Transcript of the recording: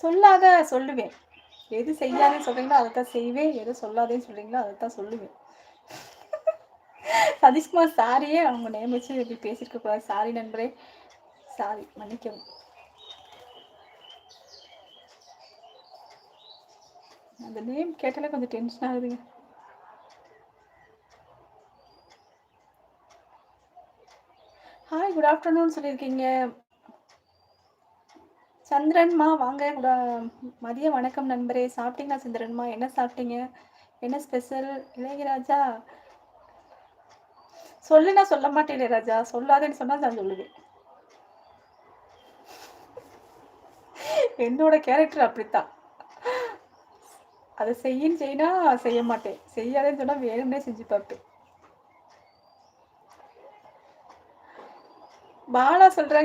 சொல்லாத சொல்லுவேன். எது செய்யாதேன்னு சொல்றீங்களோ அதத்தான் செய்வேன். எது சொல்லாதேன்னு சொல்றீங்களோ அதத்தான் சொல்லுவேன். சதீஷ்குமார் சாரியே அவங்க நேம் வச்சு இப்படி பேசியிருக்க கூடாது. சாரி நண்பரே. சாரி மன்னிக்கவும். அந்த நேம் கேட்டாலே கொஞ்சம் டென்ஷன் ஆகுதுங்க. ஹாய் குட் ஆஃப்டர்நூன் சொல்லியிருக்கீங்க. சந்திரன்மா வாங்க. மதிய வணக்கம் நண்பரே. சாப்பிட்டீங்களா சந்திரன்மா? என்ன சாப்பிட்டீங்க? என்ன ஸ்பெஷல்? இளையராஜா சொல்லுனா சொல்ல மாட்டேன். இளையராஜா சொல்லாதேன்னு சொன்னா நான் சொல்லுவேன். என்னோட கேரக்டர் அப்படித்தான். அதை செய்யின்னு செய்யினா செய்ய மாட்டேன். செய்யாதேன்னு சொன்னா வேணும்னே செஞ்சு பார்ப்பேன். பாலா சொல்றாங்க